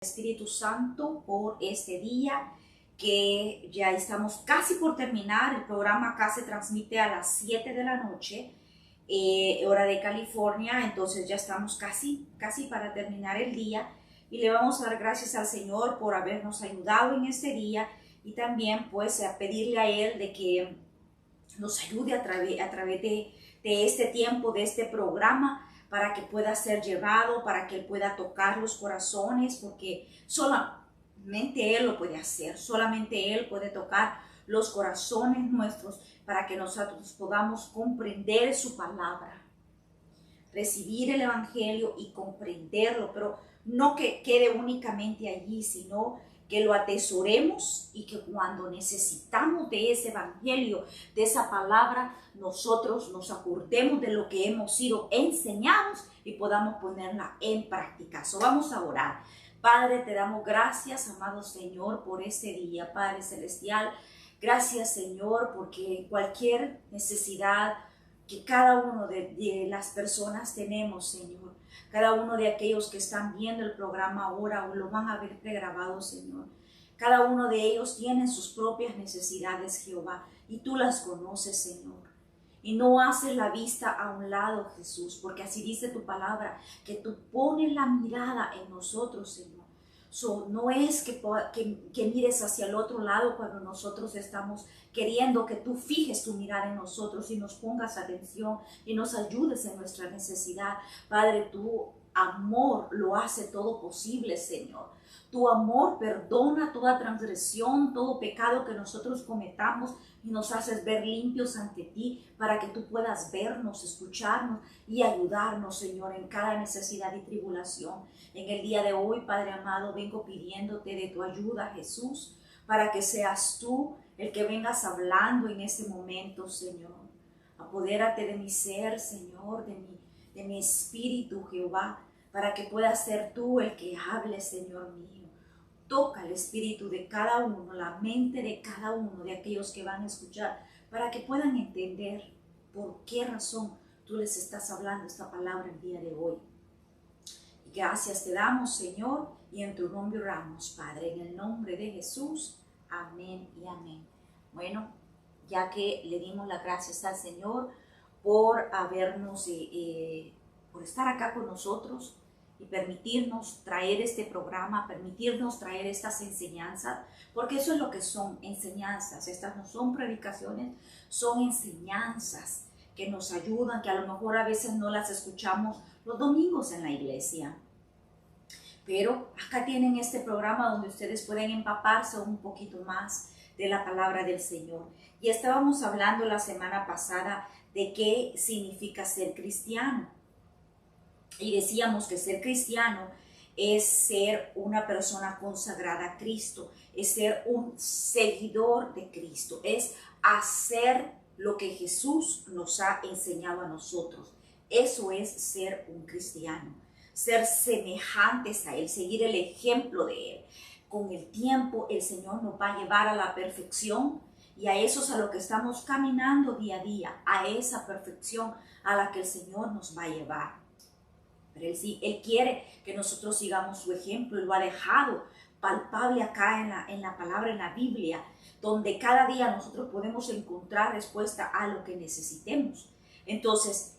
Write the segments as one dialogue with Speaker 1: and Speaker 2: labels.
Speaker 1: Espíritu Santo por este día que ya estamos casi por terminar. El programa acá se transmite a las 7 de la noche, hora de California, entonces ya estamos casi para terminar el día y le vamos a dar gracias al Señor por habernos ayudado en este día y también pues a pedirle a Él de que nos ayude a través de este tiempo, de este programa, para que pueda ser llevado, para que Él pueda tocar los corazones, porque solamente Él lo puede hacer, solamente Él puede tocar los corazones nuestros para que nosotros podamos comprender su palabra, recibir el Evangelio y comprenderlo, pero no que quede únicamente allí, sino que lo atesoremos y que cuando necesitamos de ese Evangelio, de esa palabra, nosotros nos acordemos de lo que hemos sido enseñados y podamos ponerla en práctica. Vamos a orar. Padre, te damos gracias, amado Señor, por este día, Padre Celestial. Gracias, Señor, porque cualquier necesidad que cada uno de las personas tenemos, Señor, cada uno de aquellos que están viendo el programa ahora o lo van a ver pregrabado, Señor, cada uno de ellos tiene sus propias necesidades, Jehová, y tú las conoces, Señor. Y no haces la vista a un lado, Jesús, porque así dice tu palabra, que tú pones la mirada en nosotros, Señor. No es que mires hacia el otro lado cuando nosotros estamos queriendo que tú fijes tu mirada en nosotros y nos pongas atención y nos ayudes en nuestra necesidad. Padre, tu amor lo hace todo posible, Señor. Tu amor perdona toda transgresión, todo pecado que nosotros cometamos y nos haces ver limpios ante ti para que tú puedas vernos, escucharnos y ayudarnos, Señor, en cada necesidad y tribulación. En el día de hoy, Padre amado, vengo pidiéndote de tu ayuda, Jesús, para que seas tú el que vengas hablando en este momento, Señor. Apodérate de mi ser, Señor, de mi espíritu, Jehová, para que puedas ser tú el que hable, Señor mío. Toca el espíritu de cada uno, la mente de cada uno de aquellos que van a escuchar, para que puedan entender por qué razón tú les estás hablando esta palabra el día de hoy. Y gracias te damos, Señor, y en tu nombre oramos, Padre, en el nombre de Jesús. Amén y amén. Bueno, ya que le dimos las gracias al Señor por habernos, por estar acá con nosotros, y permitirnos traer este programa, permitirnos traer estas enseñanzas, porque eso es lo que son enseñanzas. Estas no son predicaciones, son enseñanzas que nos ayudan, que a lo mejor a veces no las escuchamos los domingos en la iglesia. Pero acá tienen este programa donde ustedes pueden empaparse un poquito más de la palabra del Señor. Y estábamos hablando la semana pasada de qué significa ser cristiano. Y decíamos que ser cristiano es ser una persona consagrada a Cristo, es ser un seguidor de Cristo, es hacer lo que Jesús nos ha enseñado a nosotros. Eso es ser un cristiano, ser semejantes a Él, seguir el ejemplo de Él. Con el tiempo el Señor nos va a llevar a la perfección y a eso es a lo que estamos caminando día a día, a esa perfección a la que el Señor nos va a llevar. Pero Él quiere que nosotros sigamos su ejemplo y lo ha dejado palpable acá en la palabra, en la Biblia, donde cada día nosotros podemos encontrar respuesta a lo que necesitemos. Entonces,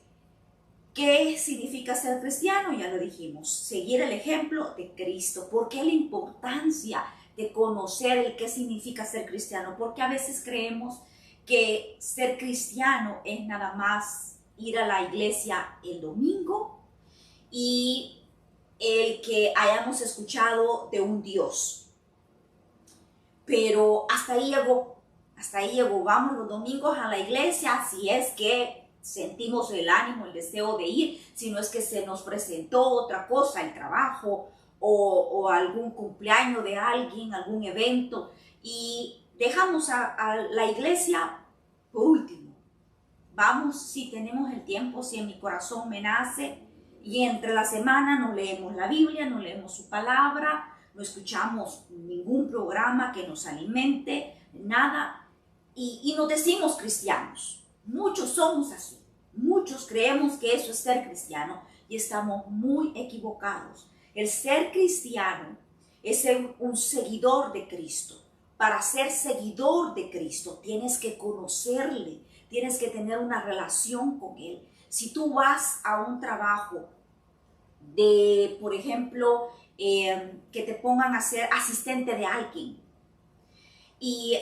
Speaker 1: ¿qué significa ser cristiano? Ya lo dijimos, seguir el ejemplo de Cristo. ¿Por qué la importancia de conocer el qué significa ser cristiano? Porque a veces creemos que ser cristiano es nada más ir a la iglesia el domingo y el que hayamos escuchado de un Dios. Pero hasta ahí llegó, vamos los domingos a la iglesia, si es que sentimos el ánimo, el deseo de ir, si no es que se nos presentó otra cosa, el trabajo o algún cumpleaños de alguien, algún evento, y dejamos a la iglesia por último. Vamos si tenemos el tiempo, si en mi corazón me nace, y entre la semana no leemos la Biblia, no leemos su palabra, no escuchamos ningún programa que nos alimente, nada, y nos decimos cristianos. Muchos somos así, muchos creemos que eso es ser cristiano y estamos muy equivocados. El ser cristiano es ser un seguidor de Cristo. Para ser seguidor de Cristo tienes que conocerle, tienes que tener una relación con Él. Si tú vas a un trabajo de, por ejemplo, que te pongan a ser asistente de alguien y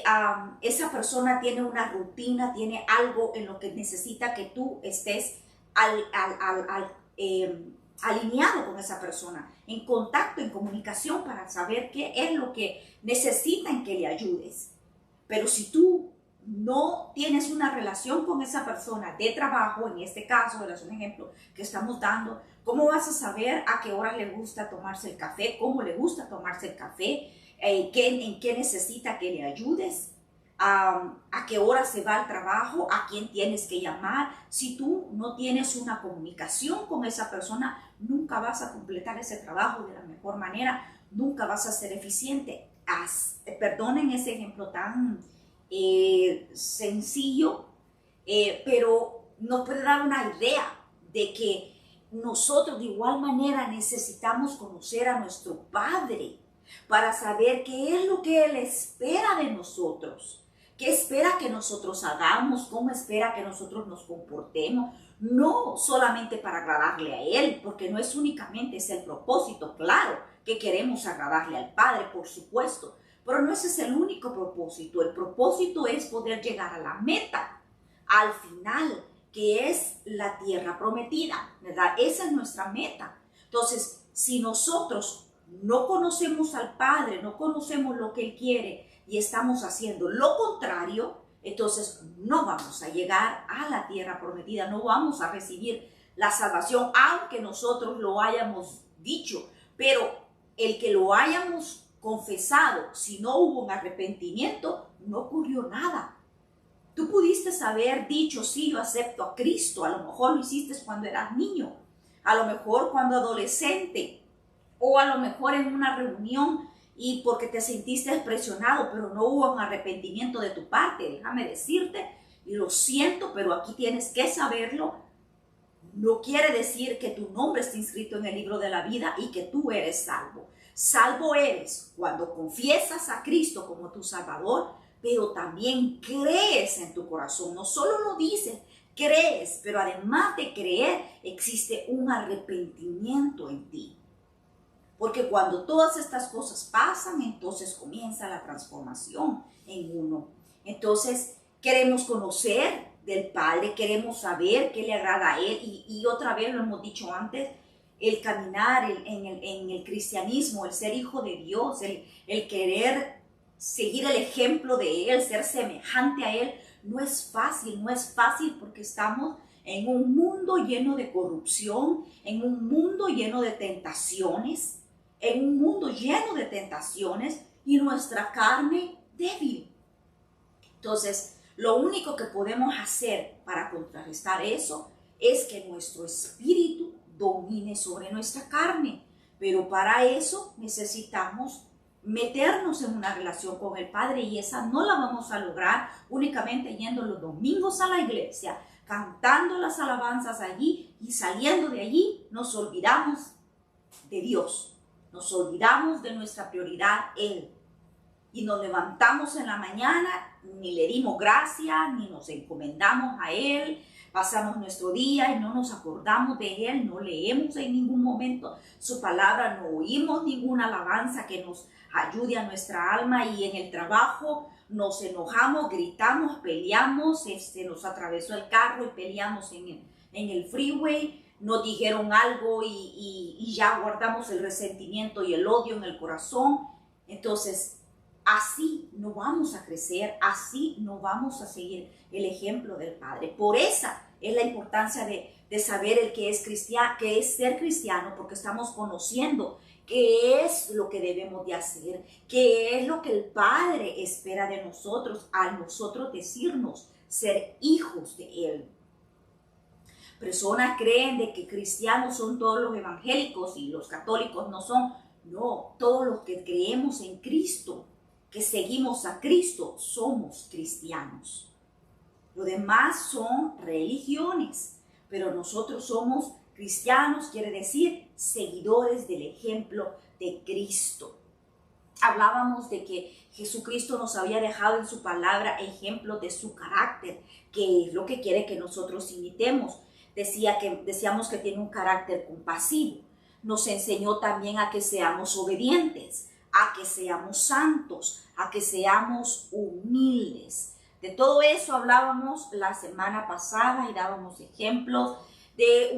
Speaker 1: esa persona tiene una rutina, tiene algo en lo que necesita que tú estés alineado con esa persona, en contacto, en comunicación para saber qué es lo que necesitan que le ayudes. Pero si tú no tienes una relación con esa persona de trabajo, en este caso, es un ejemplo que estamos dando, ¿cómo vas a saber a qué hora le gusta tomarse el café? ¿Cómo le gusta tomarse el café? ¿En qué necesita que le ayudes? ¿A qué hora se va al trabajo? ¿A quién tienes que llamar? Si tú no tienes una comunicación con esa persona, nunca vas a completar ese trabajo de la mejor manera, nunca vas a ser eficiente. Perdonen ese ejemplo tan sencillo, pero nos puede dar una idea de que nosotros de igual manera necesitamos conocer a nuestro Padre para saber qué es lo que Él espera de nosotros, qué espera que nosotros hagamos, cómo espera que nosotros nos comportemos, no solamente para agradarle a Él, porque no es únicamente ese el propósito, claro que queremos agradarle al Padre, por supuesto, pero no ese es el único propósito. El propósito es poder llegar a la meta, al final, que es la tierra prometida, ¿verdad? Esa es nuestra meta. Entonces, si nosotros no conocemos al Padre, no conocemos lo que Él quiere y estamos haciendo lo contrario, entonces no vamos a llegar a la tierra prometida, no vamos a recibir la salvación, aunque nosotros lo hayamos dicho, pero el que lo hayamos confesado, si no hubo un arrepentimiento, no ocurrió nada. Tú pudiste haber dicho, sí, yo acepto a Cristo, a lo mejor lo hiciste cuando eras niño, a lo mejor cuando adolescente, o a lo mejor en una reunión y porque te sentiste presionado, pero no hubo un arrepentimiento de tu parte. Déjame decirte, y lo siento, pero aquí tienes que saberlo, no quiere decir que tu nombre esté inscrito en el libro de la vida y que tú eres salvo. Salvo eres cuando confiesas a Cristo como tu Salvador, pero también crees en tu corazón. No solo lo dices, crees, pero además de creer, existe un arrepentimiento en ti. Porque cuando todas estas cosas pasan, entonces comienza la transformación en uno. Entonces queremos conocer del Padre, queremos saber qué le agrada a Él. Y otra vez lo hemos dicho antes, el caminar en el cristianismo, el ser hijo de Dios, el querer seguir el ejemplo de Él, ser semejante a Él, no es fácil porque estamos en un mundo lleno de corrupción, en un mundo lleno de tentaciones, y nuestra carne débil. Entonces, lo único que podemos hacer para contrarrestar eso es que nuestro espíritu domine sobre nuestra carne. Pero para eso necesitamos meternos en una relación con el Padre y esa no la vamos a lograr únicamente yendo los domingos a la iglesia, cantando las alabanzas allí y saliendo de allí nos olvidamos de Dios. Nos olvidamos de nuestra prioridad, Él. Y nos levantamos en la mañana, ni le dimos gracias, ni nos encomendamos a Él. Pasamos nuestro día y no nos acordamos de Él, no leemos en ningún momento su palabra, no oímos ninguna alabanza que nos ayude a nuestra alma y en el trabajo nos enojamos, gritamos, peleamos, nos atravesó el carro y peleamos en el freeway. Nos dijeron algo y ya guardamos el resentimiento y el odio en el corazón. Entonces, así no vamos a crecer, así no vamos a seguir el ejemplo del Padre. Por esa es la importancia de saber el que es cristiano, que es ser cristiano, porque estamos conociendo qué es lo que debemos de hacer, qué es lo que el Padre espera de nosotros al nosotros decirnos ser hijos de Él. Personas creen de que cristianos son todos los evangélicos y los católicos no son. No, todos los que creemos en Cristo, que seguimos a Cristo, somos cristianos. Lo demás son religiones, pero nosotros somos cristianos, quiere decir seguidores del ejemplo de Cristo. Hablábamos de que Jesucristo nos había dejado en su palabra ejemplos de su carácter, que es lo que quiere que nosotros imitemos. Decíamos que tiene un carácter compasivo. Nos enseñó también a que seamos obedientes, a que seamos santos, a que seamos humildes. De todo eso hablábamos la semana pasada y dábamos ejemplos de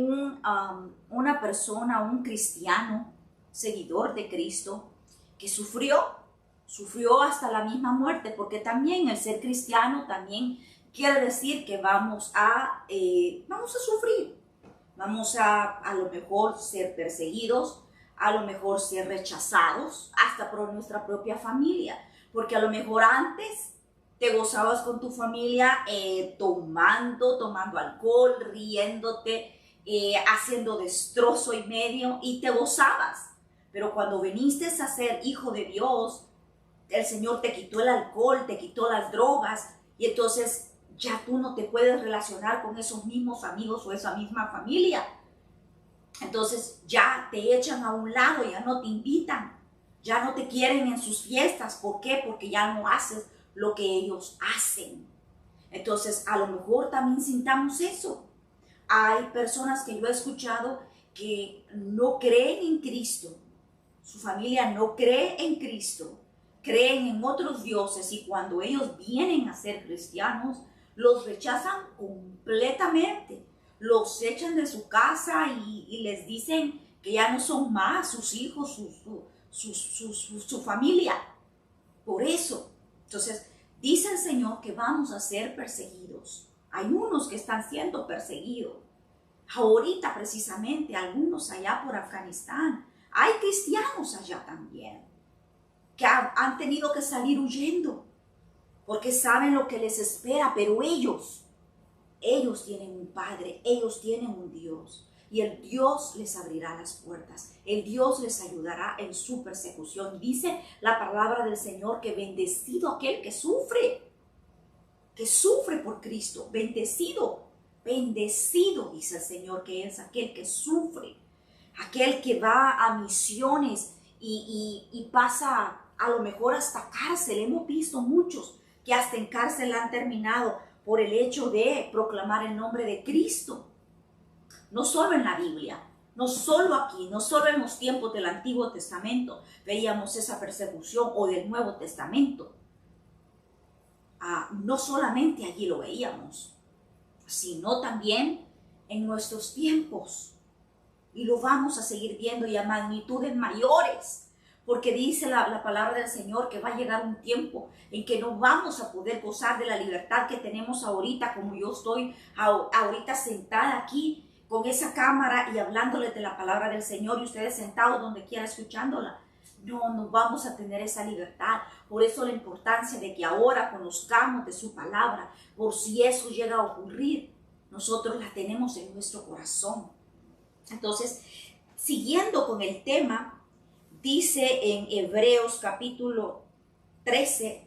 Speaker 1: una persona, un cristiano, seguidor de Cristo, que sufrió hasta la misma muerte, porque también el ser cristiano también quiere decir que vamos a sufrir, vamos a lo mejor ser perseguidos, a lo mejor ser rechazados, hasta por nuestra propia familia, porque a lo mejor antes te gozabas con tu familia tomando alcohol, riéndote, haciendo destrozo y medio, y te gozabas. Pero cuando viniste a ser hijo de Dios, el Señor te quitó el alcohol, te quitó las drogas, y entonces ya tú no te puedes relacionar con esos mismos amigos o esa misma familia. Entonces ya te echan a un lado, ya no te invitan, ya no te quieren en sus fiestas. ¿Por qué? Porque ya no haces lo que ellos hacen. Entonces a lo mejor también sintamos eso. Hay personas que yo he escuchado que no creen en Cristo. Su familia no cree en Cristo, creen en otros dioses, y cuando ellos vienen a ser cristianos, los rechazan completamente. Los echan de su casa y les dicen que ya no son más sus hijos, su familia. Por eso, entonces, dice el Señor que vamos a ser perseguidos. Hay unos que están siendo perseguidos. Ahorita precisamente, algunos allá por Afganistán. Hay cristianos allá también que han tenido que salir huyendo porque saben lo que les espera, pero ellos tienen un Padre, ellos tienen un Dios, y el Dios les abrirá las puertas, el Dios les ayudará en su persecución. Dice la palabra del Señor que bendecido aquel que sufre por Cristo, bendecido, dice el Señor, que es aquel que sufre, aquel que va a misiones y pasa a lo mejor hasta cárcel. Hemos visto muchos que hasta en cárcel han terminado por el hecho de proclamar el nombre de Cristo. No solo en la Biblia, no solo aquí, no solo en los tiempos del Antiguo Testamento veíamos esa persecución, o del Nuevo Testamento. No solamente allí lo veíamos, sino también en nuestros tiempos. Y lo vamos a seguir viendo, y a magnitudes mayores, porque dice la palabra del Señor que va a llegar un tiempo en que no vamos a poder gozar de la libertad que tenemos ahorita, como yo estoy ahorita sentada aquí con esa cámara y hablándoles de la palabra del Señor, y ustedes sentados donde quiera escuchándola. No vamos a tener esa libertad. Por eso la importancia de que ahora conozcamos de su palabra, por si eso llega a ocurrir, nosotros la tenemos en nuestro corazón. Entonces, siguiendo con el tema, dice en Hebreos capítulo 13,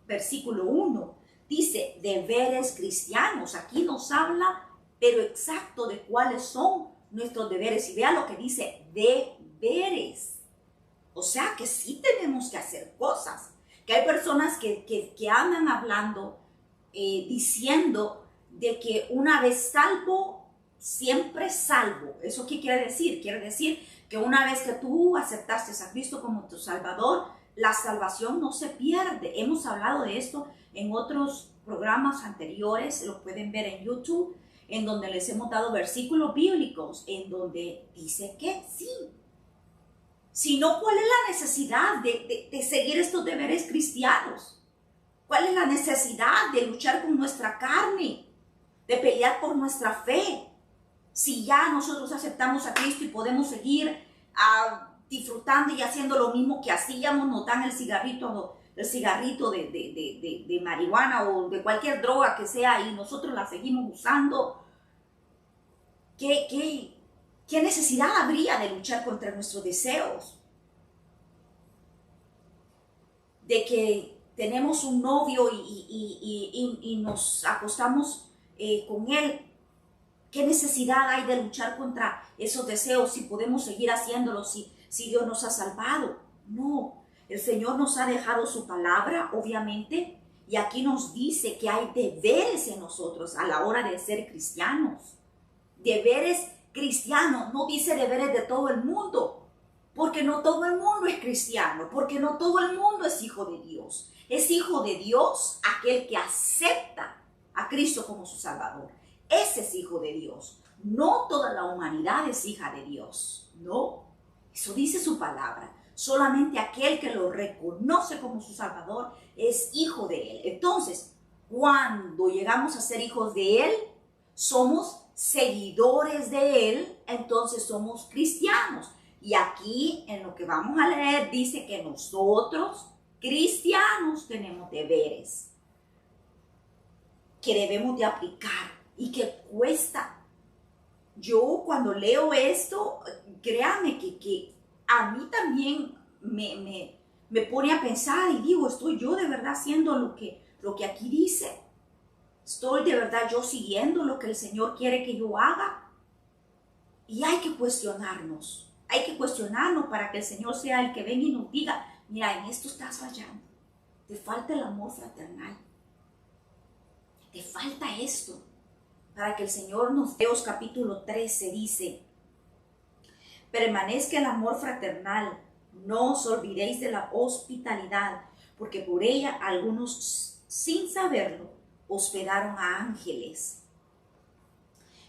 Speaker 1: versículo 1, dice deberes cristianos. Aquí nos habla, pero exacto, de cuáles son nuestros deberes. Y vea lo que dice, deberes. O sea que sí tenemos que hacer cosas. Que hay personas que andan hablando, diciendo de que una vez salvo, siempre salvo. ¿Eso qué quiere decir? Quiere decir que una vez que tú aceptaste a Cristo como tu Salvador, la salvación no se pierde. Hemos hablado de esto en otros programas anteriores, lo pueden ver en YouTube, en donde les hemos dado versículos bíblicos, en donde dice que sí. Si no, ¿cuál es la necesidad de seguir estos deberes cristianos? ¿Cuál es la necesidad de luchar con nuestra carne, de pelear por nuestra fe? Si ya nosotros aceptamos a Cristo y podemos seguir disfrutando y haciendo lo mismo que hacíamos, nos dan el cigarrito de marihuana o de cualquier droga que sea, y nosotros la seguimos usando, ¿qué necesidad habría de luchar contra nuestros deseos? De que tenemos un novio y nos acostamos con él. ¿Qué necesidad hay de luchar contra esos deseos si podemos seguir haciéndolos, si Dios nos ha salvado? No. El Señor nos ha dejado su palabra, obviamente, y aquí nos dice que hay deberes en nosotros a la hora de ser cristianos. Deberes cristianos, no dice deberes de todo el mundo, porque no todo el mundo es cristiano, porque no todo el mundo es hijo de Dios. Es hijo de Dios aquel que acepta a Cristo como su Salvador. Ese es hijo de Dios. No toda la humanidad es hija de Dios, no. Eso dice su palabra. Solamente aquel que lo reconoce como su Salvador es hijo de Él. Entonces, cuando llegamos a ser hijos de Él, somos seguidores de Él, entonces somos cristianos. Y aquí en lo que vamos a leer dice que nosotros, cristianos, tenemos deberes que debemos de aplicar y que cuesta. Yo cuando leo esto, créanme que a mí también me pone a pensar y digo, ¿estoy yo de verdad haciendo lo que aquí dice? ¿Estoy de verdad yo siguiendo lo que el Señor quiere que yo haga? Y hay que cuestionarnos para que el Señor sea el que venga y nos diga, mira, en esto estás fallando, te falta el amor fraternal, te falta esto, para que el Señor nos dé. Hebreos capítulo 13 dice, permanezca el amor fraternal, no os olvidéis de la hospitalidad, porque por ella algunos, sin saberlo, hospedaron a ángeles.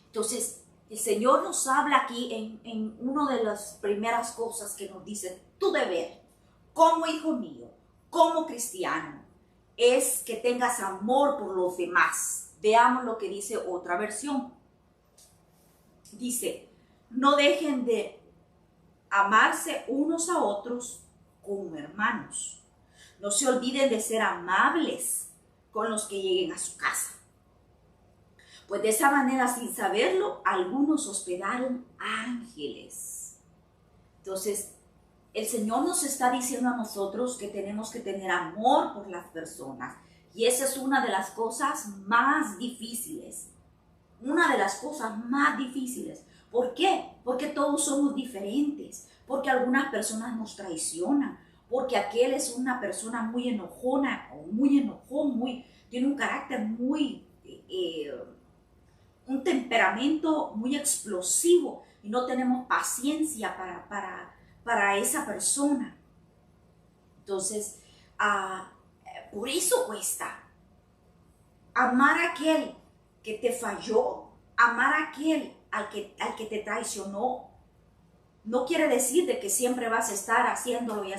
Speaker 1: Entonces, el Señor nos habla aquí en una de las primeras cosas que nos dice, tu deber, como hijo mío, como cristiano, es que tengas amor por los demás. Veamos lo que dice otra versión. Dice, no dejen de amarse unos a otros como hermanos. No se olviden de ser amables con los que lleguen a su casa. Pues de esa manera, sin saberlo, algunos hospedaron ángeles. Entonces, el Señor nos está diciendo a nosotros que tenemos que tener amor por las personas. Y esa es una de las cosas más difíciles. Una de las cosas más difíciles. ¿Por qué? Porque todos somos diferentes. Porque algunas personas nos traicionan. Porque aquel es una persona muy enojona o muy enojón, tiene un carácter muy... un temperamento muy explosivo y no tenemos paciencia para esa persona. Entonces, por eso cuesta amar a aquel que te falló, amar a aquel al que te traicionó. No quiere decir de que siempre vas a estar haciéndolo y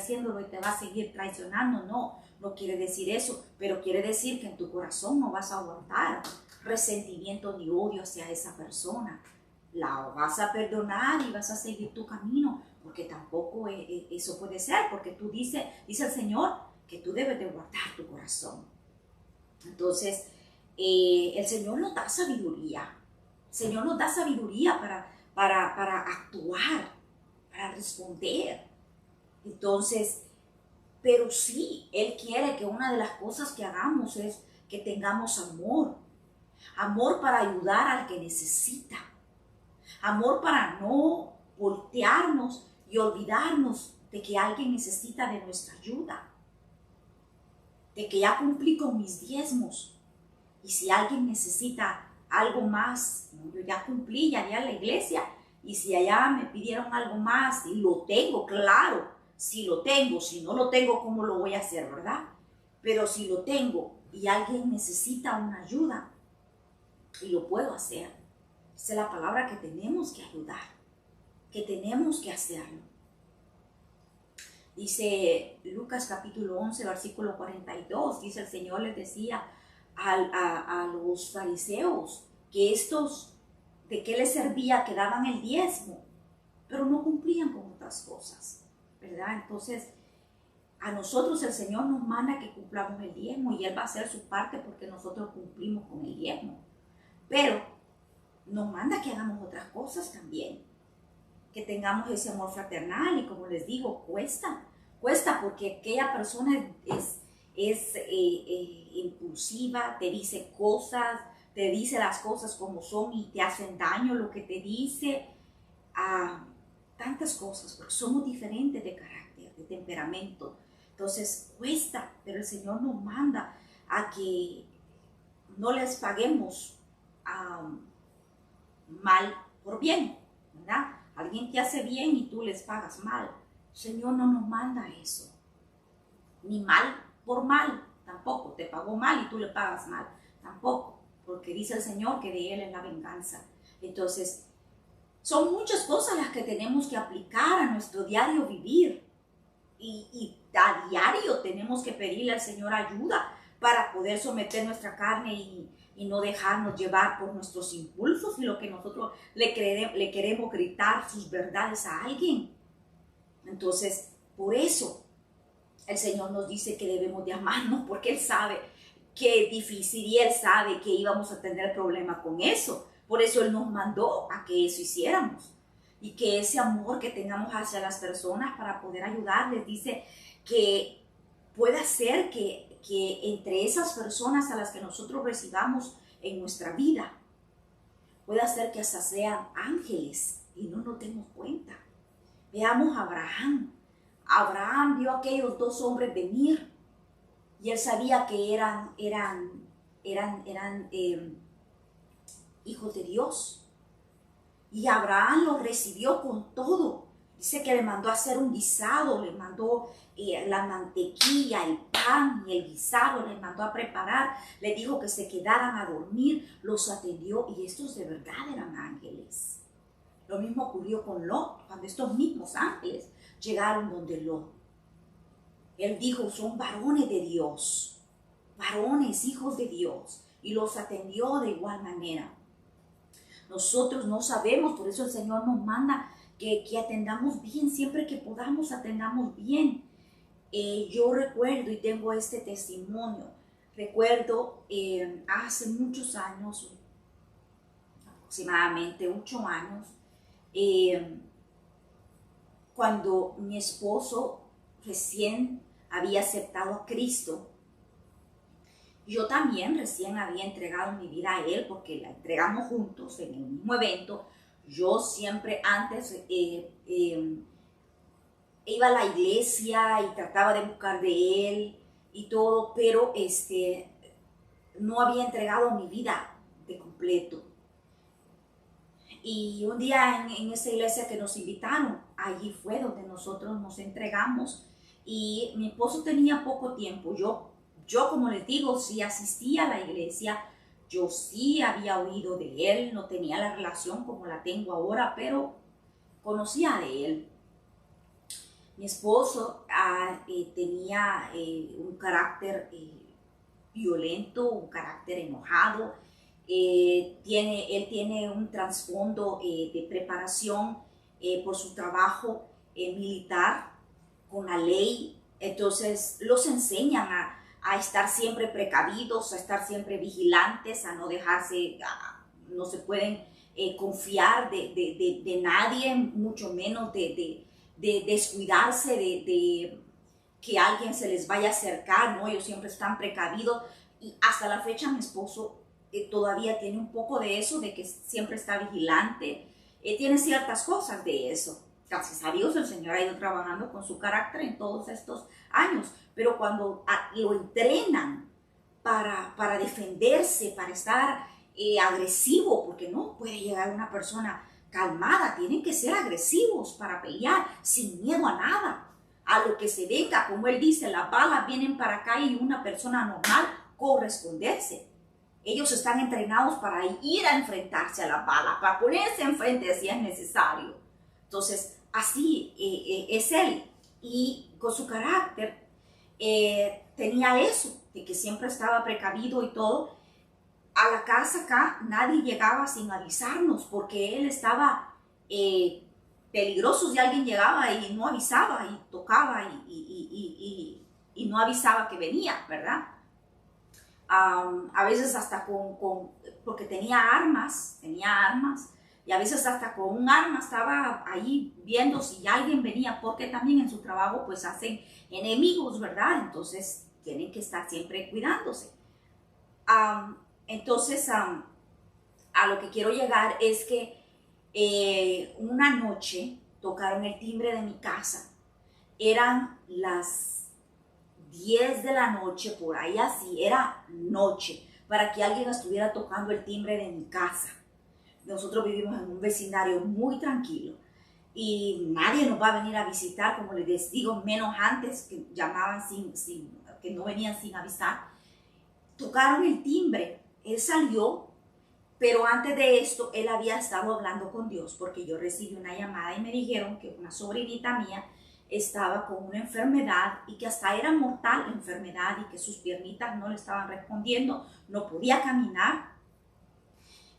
Speaker 1: te va a seguir traicionando, no quiere decir eso, pero quiere decir que en tu corazón no vas a aguantar resentimiento ni odio hacia esa persona. La vas a perdonar y vas a seguir tu camino, porque tampoco eso puede ser, porque dice el Señor que tú debes de guardar tu corazón. Entonces, el Señor nos da sabiduría. El Señor nos da sabiduría para actuar, para responder. Entonces, pero sí, Él quiere que una de las cosas que hagamos es que tengamos amor. Amor para ayudar al que necesita. Amor para no voltearnos y olvidarnos de que alguien necesita de nuestra ayuda. De que ya cumplí con mis diezmos. Y si alguien necesita algo más, yo ya cumplí, ya a la iglesia. Y si allá me pidieron algo más y lo tengo, claro, si lo tengo, si no lo tengo, ¿cómo lo voy a hacer, verdad? Pero si lo tengo y alguien necesita una ayuda, y lo puedo hacer. Esa es la palabra, que tenemos que ayudar, que tenemos que hacerlo. Dice Lucas capítulo 11, versículo 42, dice el Señor les decía a los fariseos que ¿de qué les servía que daban el diezmo? Pero no cumplían con otras cosas, ¿verdad? Entonces, a nosotros el Señor nos manda que cumplamos el diezmo y Él va a hacer su parte porque nosotros cumplimos con el diezmo. Pero nos manda que hagamos otras cosas también, que tengamos ese amor fraternal y como les digo, cuesta porque aquella persona es impulsiva, te dice cosas, te dice las cosas como son y te hacen daño lo que te dice, tantas cosas, porque somos diferentes de carácter, de temperamento. Entonces cuesta, pero el Señor nos manda a que no les paguemos mal por bien, ¿verdad? Alguien te hace bien y tú les pagas mal. El Señor no nos manda eso. Ni mal por mal, tampoco. Te pagó mal y tú le pagas mal, tampoco. Porque dice el Señor que de Él es la venganza. Entonces, son muchas cosas las que tenemos que aplicar a nuestro diario vivir. Y a diario tenemos que pedirle al Señor ayuda para poder someter nuestra carne y no dejarnos llevar por nuestros impulsos y lo que nosotros le queremos gritar sus verdades a alguien. Entonces, por eso el Señor nos dice que debemos de amarnos, porque Él sabe que es difícil y Él sabe que íbamos a tener problema con eso. Por eso Él nos mandó a que eso hiciéramos. Y que ese amor que tengamos hacia las personas para poder ayudarles, dice que puede hacer que entre esas personas a las que nosotros recibamos en nuestra vida, puede hacer que hasta sean ángeles y no nos demos cuenta. Veamos a Abraham. Abraham vio a aquellos dos hombres venir y él sabía que eran hijos de Dios. Y Abraham los recibió con todo. Dice que le mandó a hacer un guisado, le mandó la mantequilla, el pan y el guisado, le mandó a preparar, le dijo que se quedaran a dormir, los atendió y estos de verdad eran ángeles. Lo mismo ocurrió con Lot, cuando estos mismos ángeles llegaron donde Lot. Él dijo, son varones de Dios, varones, hijos de Dios, y los atendió de igual manera. Nosotros no sabemos, por eso el Señor nos manda que atendamos bien, siempre que podamos atendamos bien. Yo recuerdo y tengo este testimonio, recuerdo hace muchos años, aproximadamente 8 años, cuando mi esposo recién había aceptado a Cristo. Yo también recién había entregado mi vida a Él porque la entregamos juntos en el mismo evento. Yo siempre antes iba a la iglesia y trataba de buscar de Él y todo, pero no había entregado mi vida de completo. Y un día en esa iglesia que nos invitaron, allí fue donde nosotros nos entregamos y mi esposo tenía poco tiempo. Yo, como les digo, sí asistía a la iglesia, yo sí había oído de Él, no tenía la relación como la tengo ahora, pero conocía de Él. Mi esposo tenía un carácter violento, un carácter enojado. Él tiene un trasfondo de preparación por su trabajo militar con la ley. Entonces los enseñan a estar siempre precavidos, a estar siempre vigilantes, a no dejarse, no se pueden confiar de nadie, mucho menos de descuidarse de que alguien se les vaya a acercar, ¿no? Ellos siempre están precavidos y hasta la fecha mi esposo todavía tiene un poco de eso, de que siempre está vigilante, tiene ciertas cosas de eso. Gracias a Dios el Señor ha ido trabajando con su carácter en todos estos años, pero cuando lo entrenan para defenderse, para estar agresivo, porque no puede llegar una persona calmada, tienen que ser agresivos para pelear, sin miedo a nada, a lo que se venga, como él dice, las balas vienen para acá y una persona normal corresponderse. Ellos están entrenados para ir a enfrentarse a las balas, para ponerse enfrente si es necesario. Entonces, así es él. Y con su carácter tenía eso, de que siempre estaba precavido y todo. A la casa acá nadie llegaba sin avisarnos, porque él estaba peligroso si alguien llegaba y no avisaba, y tocaba y no avisaba que venía, ¿verdad? A veces hasta porque tenía armas, y a veces hasta con un arma estaba ahí viendo si alguien venía, porque también en su trabajo pues hacen enemigos, ¿verdad? Entonces tienen que estar siempre cuidándose. Entonces a lo que quiero llegar es que una noche tocaron el timbre de mi casa. Eran las 10 de la noche, por ahí así, era noche, para que alguien estuviera tocando el timbre de mi casa. Nosotros vivimos en un vecindario muy tranquilo y nadie nos va a venir a visitar, como les digo, menos antes que llamaban que no venían sin avisar. Tocaron el timbre, él salió, pero antes de esto él había estado hablando con Dios, porque yo recibí una llamada y me dijeron que una sobrinita mía estaba con una enfermedad y que hasta era mortal la enfermedad y que sus piernitas no le estaban respondiendo, no podía caminar.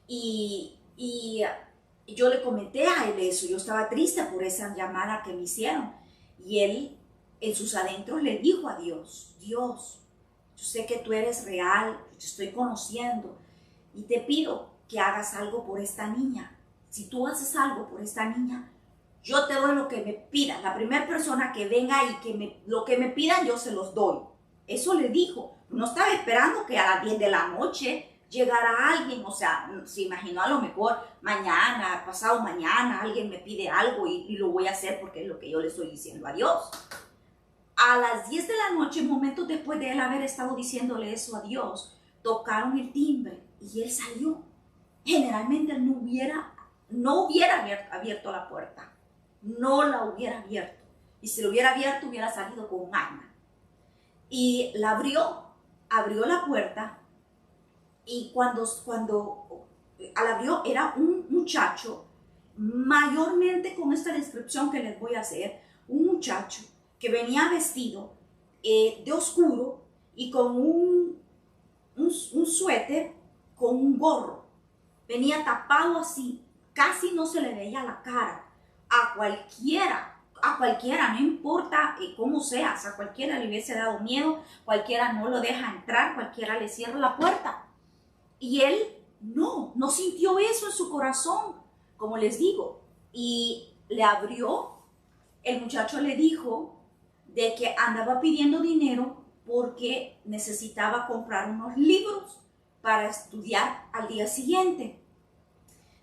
Speaker 1: Y yo le comenté a él eso, yo estaba triste por esa llamada que me hicieron. Y él en sus adentros le dijo a Dios, Dios, yo sé que tú eres real, yo te estoy conociendo y te pido que hagas algo por esta niña. Si tú haces algo por esta niña, yo te doy lo que me pidas. La primera persona que venga y lo que me pidan, yo se los doy. Eso le dijo. No estaba esperando que a las 10 de la noche llegara alguien. O sea, se imaginó a lo mejor mañana, pasado mañana, alguien me pide algo y lo voy a hacer porque es lo que yo le estoy diciendo a Dios. A las 10 de la noche, momentos después de él haber estado diciéndole eso a Dios, tocaron el timbre y él salió. Generalmente él no hubiera abierto la puerta. No la hubiera abierto. Y si lo hubiera abierto, hubiera salido con un arma. Y la abrió la puerta. Y cuando la abrió, era un muchacho, mayormente con esta descripción que les voy a hacer, un muchacho que venía vestido de oscuro y con un suéter con un gorro. Venía tapado así, casi no se le veía la cara. A cualquiera, no importa cómo seas, a cualquiera le hubiese dado miedo, cualquiera no lo deja entrar, cualquiera le cierra la puerta. Y él no sintió eso en su corazón, como les digo, y le abrió. El muchacho le dijo de que andaba pidiendo dinero porque necesitaba comprar unos libros para estudiar al día siguiente.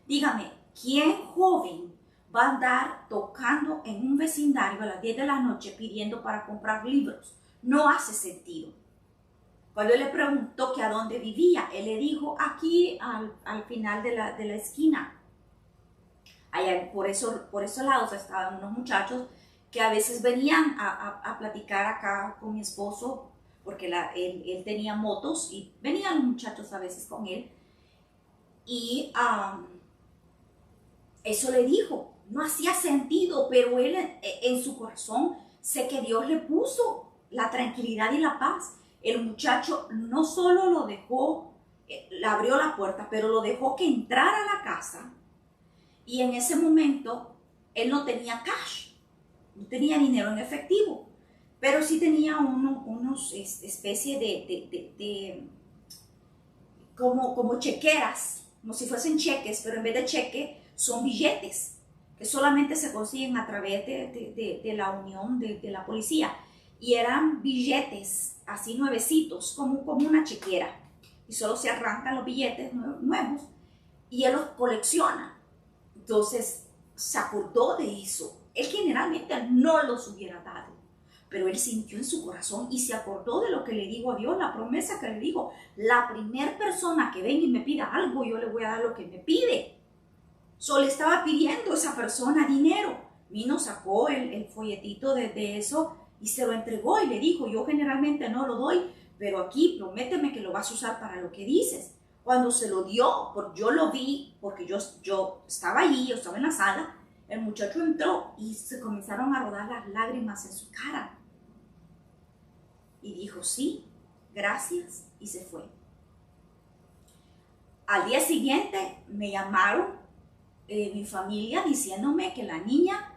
Speaker 1: Dígame, ¿quién joven va a andar tocando en un vecindario a las 10 de la noche pidiendo para comprar libros? No hace sentido. Cuando él le preguntó que a dónde vivía, él le dijo aquí al final de la esquina. Allá por esos lados estaban unos muchachos que a veces venían a platicar acá con mi esposo, porque él tenía motos y venían los muchachos a veces con él. Y eso le dijo. No hacía sentido, pero él en su corazón sé que Dios le puso la tranquilidad y la paz. El muchacho no solo lo dejó, le abrió la puerta, pero lo dejó que entrara a la casa. Y en ese momento él no tenía cash, no tenía dinero en efectivo, pero sí tenía unos especie de como chequeras, como si fuesen cheques, pero en vez de cheque son billetes que solamente se consiguen a través de la unión de la policía. Y eran billetes así nuevecitos, como una chequera. Y solo se arrancan los billetes nuevos y él los colecciona. Entonces se acordó de eso. Él generalmente no los hubiera dado, pero él sintió en su corazón y se acordó de lo que le dijo a Dios, la promesa que le dijo: la primera persona que venga y me pida algo, yo le voy a dar lo que me pide. Solo estaba pidiendo a esa persona dinero. Vino, sacó el folletito de eso y se lo entregó y le dijo: yo generalmente no lo doy, pero aquí prométeme que lo vas a usar para lo que dices. Cuando se lo dio, yo lo vi, porque yo estaba allí, yo estaba en la sala, el muchacho entró y se comenzaron a rodar las lágrimas en su cara. Y dijo: sí, gracias, y se fue. Al día siguiente me llamaron mi familia diciéndome que la niña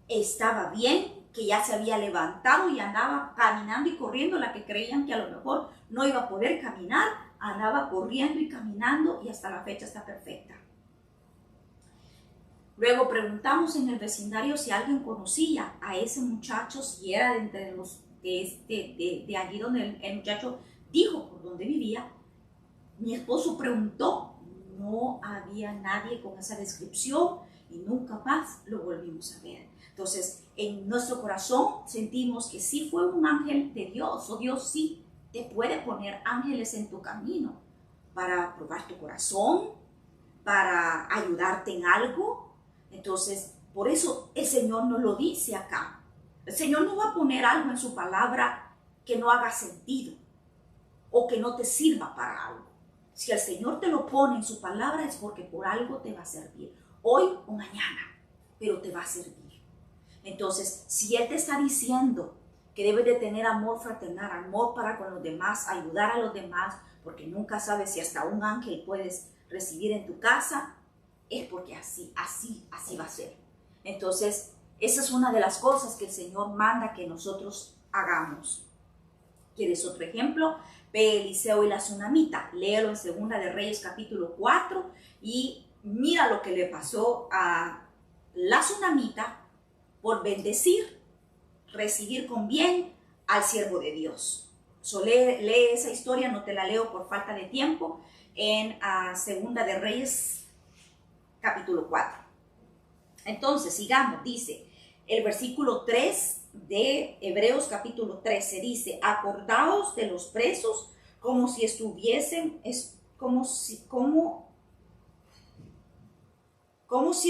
Speaker 1: estaba bien, que ya se había levantado y andaba caminando y corriendo. La que creían que a lo mejor no iba a poder caminar, andaba corriendo y caminando y hasta la fecha está perfecta. Luego preguntamos en el vecindario si alguien conocía a ese muchacho, si era de entre los de allí donde el muchacho dijo por dónde vivía. Mi esposo preguntó, no había nadie con esa descripción y nunca más lo volvimos a ver. Entonces, en nuestro corazón sentimos que sí fue un ángel de Dios, o Dios sí te puede poner ángeles en tu camino para probar tu corazón, para ayudarte en algo. Entonces, por eso el Señor nos lo dice acá. El Señor no va a poner algo en su palabra que no haga sentido o que no te sirva para algo. Si el Señor te lo pone en su palabra es porque por algo te va a servir, hoy o mañana, pero te va a servir. Entonces, si Él te está diciendo que debes de tener amor fraternal, amor para con los demás, ayudar a los demás, porque nunca sabes si hasta un ángel puedes recibir en tu casa, es porque así va a ser. Entonces, esa es una de las cosas que el Señor manda que nosotros hagamos. ¿Quieres otro ejemplo? Ve Eliseo y la tsunamita. Léelo en Segunda de Reyes capítulo 4 y mira lo que le pasó a la tsunamita por bendecir, recibir con bien al siervo de Dios. Lee esa historia, no te la leo por falta de tiempo, en Segunda de Reyes capítulo 4. Entonces, sigamos, dice el versículo 3 de Hebreos capítulo 13, dice: acordaos de los presos como si estuviesen, como si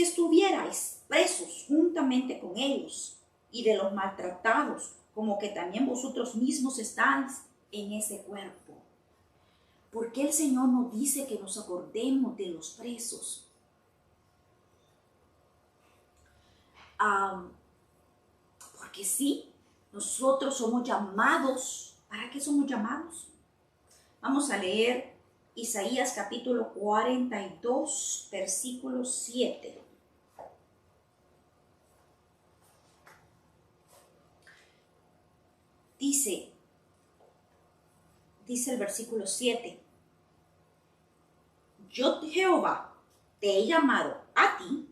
Speaker 1: estuvierais presos juntamente con ellos, y de los maltratados, como que también vosotros mismos estáis en ese cuerpo. ¿Por qué el Señor nos dice que nos acordemos de los presos? Porque sí, nosotros somos llamados. ¿Para qué somos llamados? Vamos a leer Isaías capítulo 42, versículo 7. Dice el versículo 7, yo Jehová te he llamado a ti,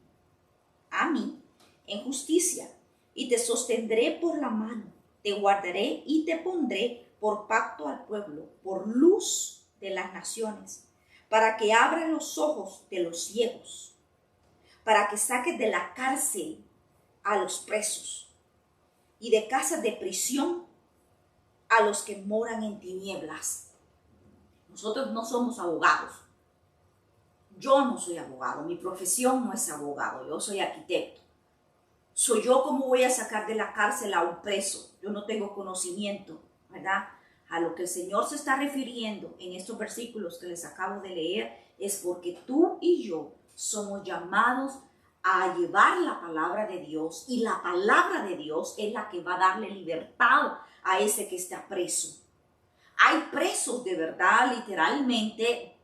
Speaker 1: a mí, en justicia, y te sostendré por la mano, te guardaré y te pondré por pacto al pueblo, por luz de las naciones, para que abra los ojos de los ciegos, para que saques de la cárcel a los presos y de casas de prisión a los que moran en tinieblas. Nosotros no somos abogados. Yo no soy abogado, mi profesión no es abogado, yo soy arquitecto. ¿Soy yo cómo voy a sacar de la cárcel a un preso? Yo no tengo conocimiento, ¿verdad? A lo que el Señor se está refiriendo en estos versículos que les acabo de leer es porque tú y yo somos llamados a llevar la palabra de Dios, y la palabra de Dios es la que va a darle libertad a ese que está preso. Hay presos de verdad, literalmente,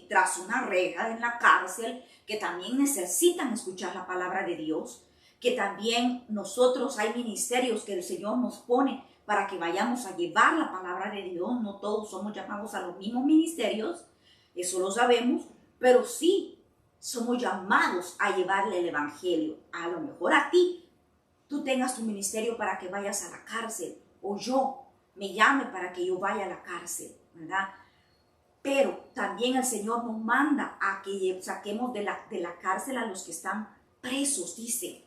Speaker 1: tras una reja en la cárcel, que también necesitan escuchar la palabra de Dios, que también nosotros hay ministerios que el Señor nos pone para que vayamos a llevar la palabra de Dios. No todos somos llamados a los mismos ministerios, eso lo sabemos, pero sí somos llamados a llevarle el evangelio. A lo mejor a ti, tú tengas tu ministerio para que vayas a la cárcel, o yo me llame para que yo vaya a la cárcel, ¿verdad? Pero también el Señor nos manda a que saquemos de la cárcel a los que están presos, dice.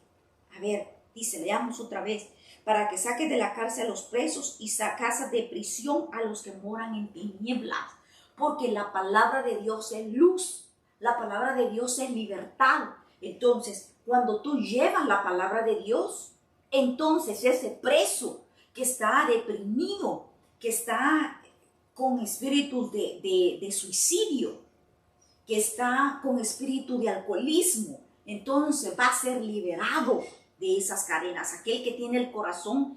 Speaker 1: A ver, dice, leamos otra vez. Para que saques de la cárcel a los presos y casas de prisión a los que moran en tinieblas. Porque la palabra de Dios es luz. La palabra de Dios es libertad. Entonces, cuando tú llevas la palabra de Dios, entonces ese preso que está deprimido, que está con espíritus de suicidio, que está con espíritu de alcoholismo, entonces va a ser liberado de esas cadenas. Aquel que tiene el corazón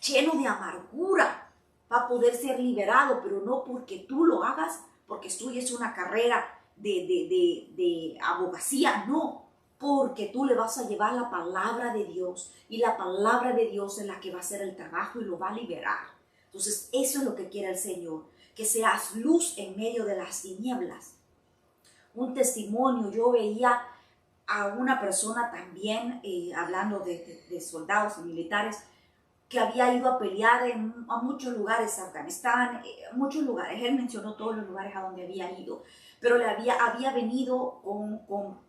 Speaker 1: lleno de amargura va a poder ser liberado, pero no porque tú lo hagas, porque estudies una carrera de abogacía, no, porque tú le vas a llevar la palabra de Dios, y la palabra de Dios es la que va a hacer el trabajo y lo va a liberar. Entonces, eso es lo que quiere el Señor, que seas luz en medio de las tinieblas. Un testimonio, yo veía a una persona también, hablando de soldados y militares, que había ido a pelear a muchos lugares, Afganistán, muchos lugares. Él mencionó todos los lugares a donde había ido, pero le había venido con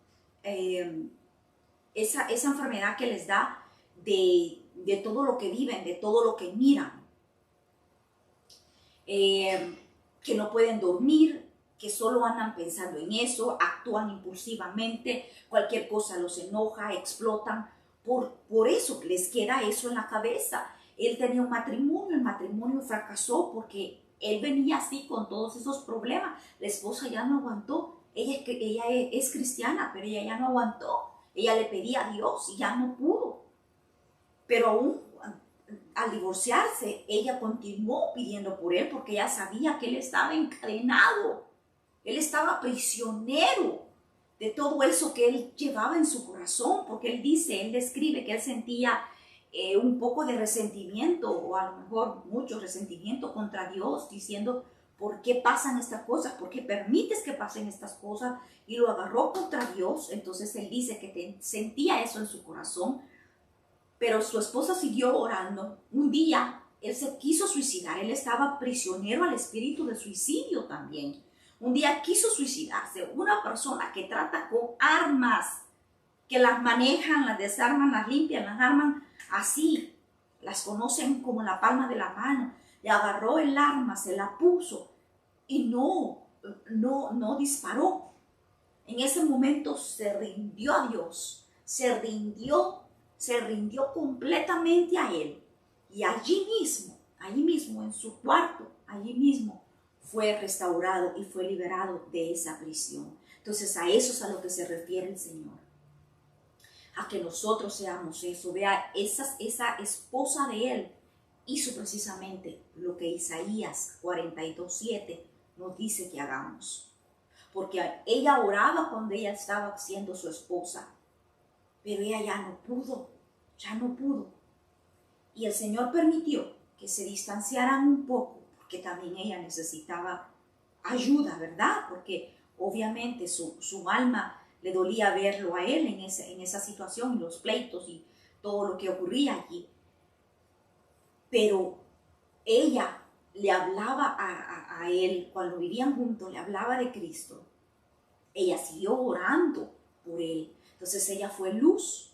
Speaker 1: esa enfermedad que les da de todo lo que viven, de todo lo que miran, que no pueden dormir, que solo andan pensando en eso, actúan impulsivamente, cualquier cosa los enoja, explotan. Por eso les queda eso en la cabeza. Él tenía un matrimonio, el matrimonio fracasó porque él venía así con todos esos problemas. La esposa ya no aguantó. Ella es cristiana, pero ella ya no aguantó. Ella le pedía a Dios y ya no pudo. Pero aún al divorciarse, ella continuó pidiendo por él porque ella sabía que él estaba encadenado. Él estaba prisionero de todo eso que él llevaba en su corazón, porque él describe que él sentía un poco de resentimiento, o a lo mejor mucho resentimiento contra Dios, diciendo, ¿por qué pasan estas cosas? ¿Por qué permites que pasen estas cosas? Y lo agarró contra Dios. Entonces él dice que sentía eso en su corazón, pero su esposa siguió orando. Un día él se quiso suicidar, él estaba prisionero al espíritu de suicidio también. Un día quiso suicidarse. Una persona que trata con armas, que las manejan, las desarman, las limpian, las arman así, las conocen como la palma de la mano. Le agarró el arma, se la puso y no disparó. En ese momento se rindió a Dios, se rindió completamente a Él. Y allí mismo en su cuarto, allí mismo, fue restaurado y fue liberado de esa prisión. Entonces a eso es a lo que se refiere el Señor. A que nosotros seamos eso. Vea, esa esposa de él hizo precisamente lo que Isaías 42:7 nos dice que hagamos. Porque ella oraba cuando ella estaba siendo su esposa, pero ella ya no pudo. Y el Señor permitió que se distanciaran un poco, porque también ella necesitaba ayuda, ¿verdad? Porque obviamente su alma le dolía verlo a él en esa situación, y los pleitos y todo lo que ocurría allí. Pero ella le hablaba a él, cuando vivían juntos, le hablaba de Cristo. Ella siguió orando por él. Entonces ella fue luz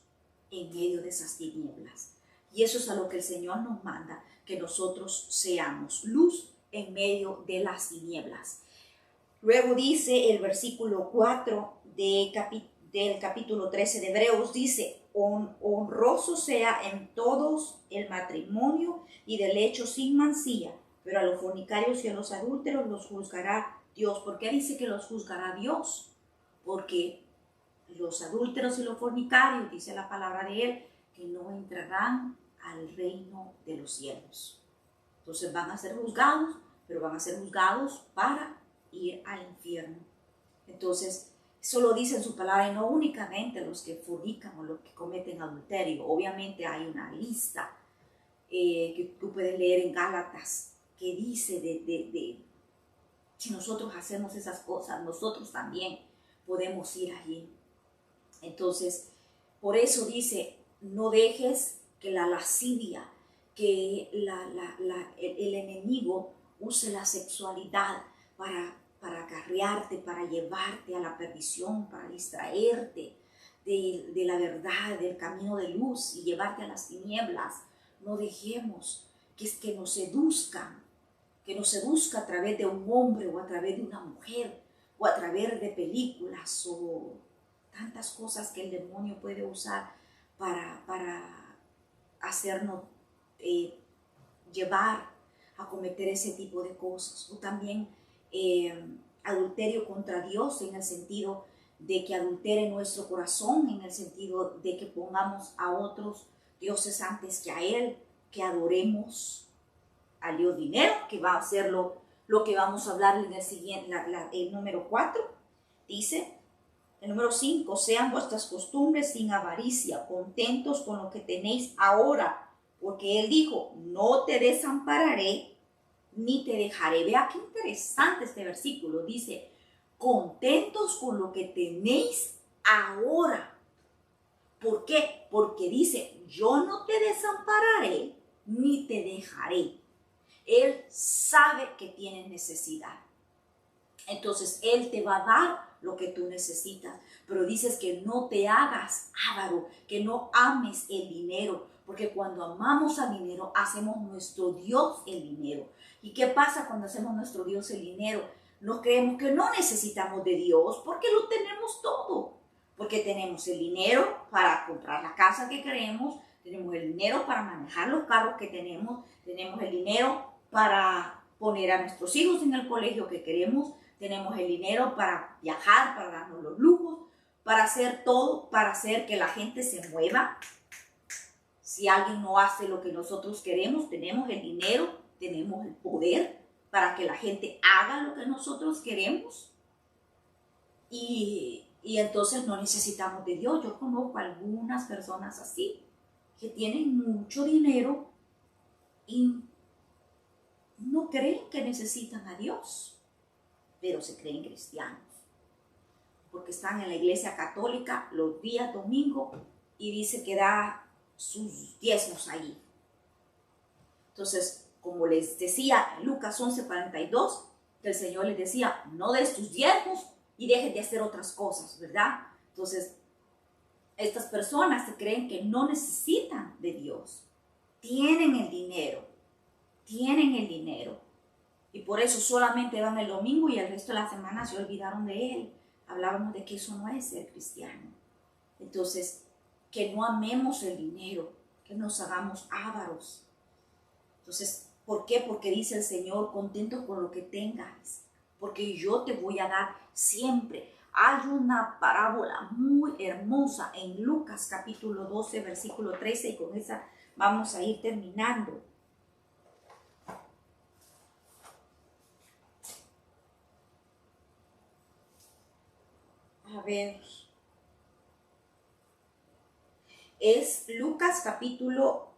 Speaker 1: en medio de esas tinieblas. Y eso es a lo que el Señor nos manda, que nosotros seamos luz en medio de las tinieblas. Luego dice el versículo 4 del capítulo 13 de Hebreos, dice, honroso sea en todos el matrimonio y del lecho sin mancilla, pero a los fornicarios y a los adúlteros los juzgará Dios. ¿Por qué dice que los juzgará Dios? Porque los adúlteros y los fornicarios, dice la palabra de él, que no entrarán al reino de los cielos. Entonces van a ser juzgados, pero van a ser juzgados para ir al infierno. Entonces, eso lo dice en su palabra, y no únicamente los que fornican o los que cometen adulterio. Obviamente hay una lista que tú puedes leer en Gálatas, que dice si nosotros hacemos esas cosas, nosotros también podemos ir allí. Entonces, por eso dice, no dejes que la lascivia, que el enemigo use la sexualidad para acarrearte, para llevarte a la perdición, para distraerte de la verdad, del camino de luz y llevarte a las tinieblas. No dejemos que nos seduzcan, que nos seduzca a través de un hombre o a través de una mujer o a través de películas o tantas cosas que el demonio puede usar para hacernos llevar a cometer ese tipo de cosas. O también adulterio contra Dios, en el sentido de que adultere nuestro corazón, en el sentido de que pongamos a otros dioses antes que a Él, que adoremos al Dios dinero, que va a ser lo que vamos a hablar en el siguiente, el número 4, dice. El número 5, sean vuestras costumbres sin avaricia, contentos con lo que tenéis ahora, porque Él dijo, no te desampararé ni te dejaré. Vea qué interesante este versículo, dice, contentos con lo que tenéis ahora. ¿Por qué? Porque dice, yo no te desampararé ni te dejaré. Él sabe que tienes necesidad. Entonces Él te va a dar lo que tú necesitas, pero dices que no te hagas avaro, que no ames el dinero, Porque cuando amamos al dinero, hacemos nuestro Dios el dinero. ¿Y qué pasa cuando hacemos nuestro Dios el dinero? Nos creemos que no necesitamos de Dios porque lo tenemos todo. Porque tenemos el dinero para comprar la casa que queremos, tenemos el dinero para manejar los carros que tenemos el dinero para poner a nuestros hijos en el colegio que queremos, tenemos el dinero para viajar, para darnos los lujos, para hacer todo, para hacer que la gente se mueva. Si alguien no hace lo que nosotros queremos, tenemos el dinero, tenemos el poder para que la gente haga lo que nosotros queremos. Y entonces no necesitamos de Dios. Yo conozco algunas personas así, que tienen mucho dinero y no creen que necesitan a Dios, pero se creen cristianos. Porque están en la iglesia católica los días domingo y dice que da sus diezmos allí. Entonces, como les decía en Lucas 11:42, que el Señor les decía, no des tus diezmos y dejen de hacer otras cosas, ¿verdad? Entonces, estas personas se creen que no necesitan de Dios. Tienen el dinero. Y por eso solamente dan el domingo y el resto de la semana se olvidaron de Él. Hablábamos de que eso no es ser cristiano. Entonces, que no amemos el dinero, que nos hagamos ávaros. Entonces, ¿por qué? Porque dice el Señor, contento con lo que tengas, porque yo te voy a dar siempre. Hay una parábola muy hermosa en Lucas capítulo 12, versículo 13, y con esa vamos a ir terminando. A ver, es Lucas capítulo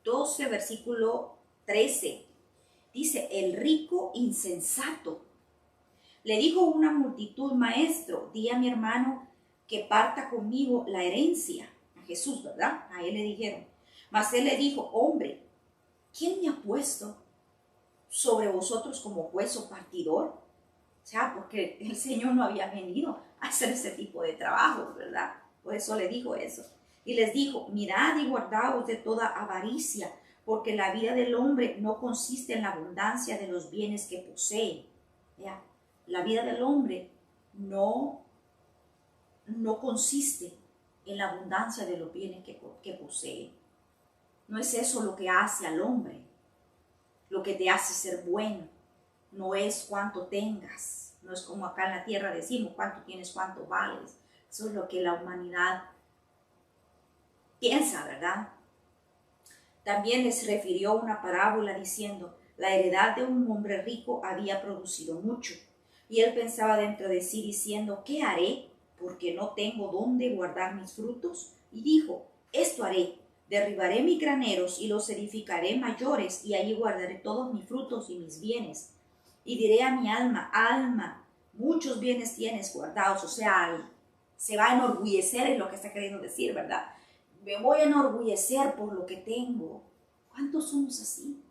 Speaker 1: 12, versículo 13. Dice, el rico insensato le dijo una multitud, maestro, di a mi hermano que parta conmigo la herencia. A Jesús, ¿verdad? A él le dijeron. Mas él le dijo, hombre, ¿quién me ha puesto sobre vosotros como juez o partidor? O sea, porque el Señor no había venido a hacer ese tipo de trabajo, ¿verdad? Por eso le dijo eso. Y les dijo, mirad y guardaos de toda avaricia, porque la vida del hombre no consiste en la abundancia de los bienes que posee. ¿Ya? La vida del hombre no consiste en la abundancia de los bienes que posee. No es eso lo que hace al hombre. Lo que te hace ser bueno no es cuánto tengas. No es como acá en la tierra decimos cuánto tienes, cuánto vales. Eso es lo que la humanidad piensa, ¿verdad? También les refirió una parábola diciendo, la heredad de un hombre rico había producido mucho. Y él pensaba dentro de sí diciendo, ¿qué haré? Porque no tengo dónde guardar mis frutos. Y dijo, esto haré, derribaré mis graneros y los edificaré mayores, y allí guardaré todos mis frutos y mis bienes. Y diré a mi alma, alma, muchos bienes tienes guardados. O sea, se va a enorgullecer, es lo que está queriendo decir, ¿verdad? Me voy a enorgullecer por lo que tengo. ¿Cuántos somos así?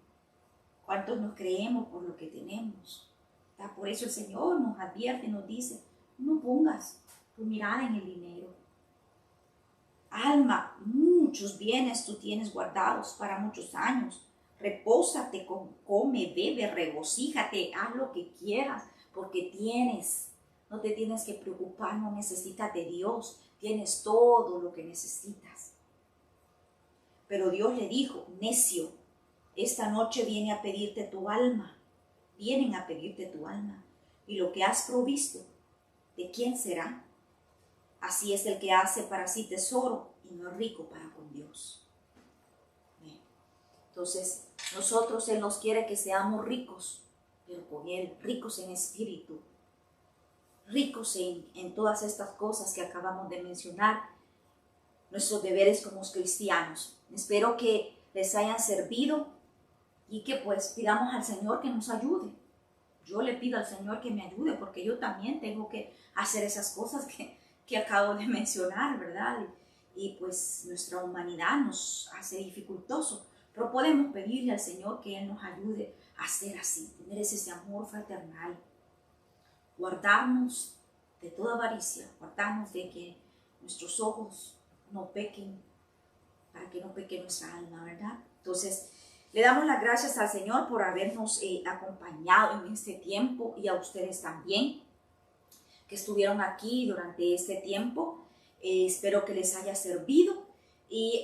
Speaker 1: ¿Cuántos nos creemos por lo que tenemos? Por eso el Señor nos advierte, nos dice, no pongas tu mirada en el dinero. Alma, muchos bienes tú tienes guardados para muchos años. Repósate, come, bebe, regocíjate, haz lo que quieras, porque tienes. No te tienes que preocupar, no necesitas de Dios. Tienes todo lo que necesitas. Pero Dios le dijo, necio, esta noche viene a pedirte tu alma. Vienen a pedirte tu alma. Y lo que has provisto, ¿de quién será? Así es el que hace para sí tesoro y no es rico para con Dios. Bien. Entonces, Él nos quiere que seamos ricos, pero con Él, ricos en espíritu, ricos en todas estas cosas que acabamos de mencionar, nuestros deberes como cristianos. Espero que les hayan servido y que pues pidamos al Señor que nos ayude. Yo le pido al Señor que me ayude porque yo también tengo que hacer esas cosas que acabo de mencionar, ¿verdad? Y pues nuestra humanidad nos hace dificultoso, pero podemos pedirle al Señor que Él nos ayude a ser así, tener ese amor fraternal, guardarnos de toda avaricia, guardarnos de que nuestros ojos no pequen, para que no peque nuestra alma, ¿verdad? Entonces, le damos las gracias al Señor por habernos acompañado en este tiempo y a ustedes también que estuvieron aquí durante este tiempo. Espero que les haya servido y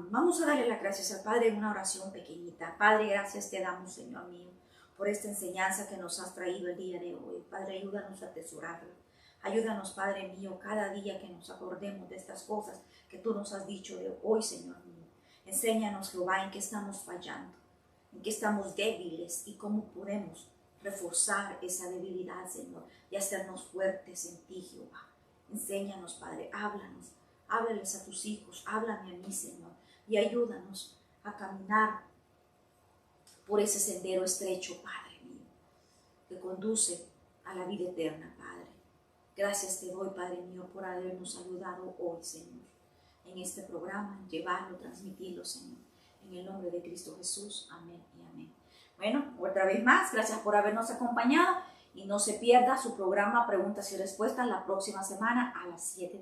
Speaker 1: vamos a darle las gracias al Padre en una oración pequeñita. Padre, gracias te damos, Señor mío, por esta enseñanza que nos has traído el día de hoy. Padre, ayúdanos a atesorarla. Ayúdanos, Padre mío, cada día que nos acordemos de estas cosas que tú nos has dicho de hoy, Señor mío. Enséñanos, Jehová, en qué estamos fallando, en qué estamos débiles y cómo podemos reforzar esa debilidad, Señor, y hacernos fuertes en ti, Jehová. Enséñanos, Padre, háblanos, háblales a tus hijos, háblame a mí, Señor, y ayúdanos a caminar por ese sendero estrecho, Padre mío, que conduce a la vida eterna, Padre. Gracias te doy, Padre mío, por habernos ayudado hoy, Señor, en este programa, en llevarlo, transmitirlo, Señor. En el nombre de Cristo Jesús. Amén y amén. Bueno, otra vez más, gracias por habernos acompañado y no se pierda su programa Preguntas y Respuestas la próxima semana a las 7 de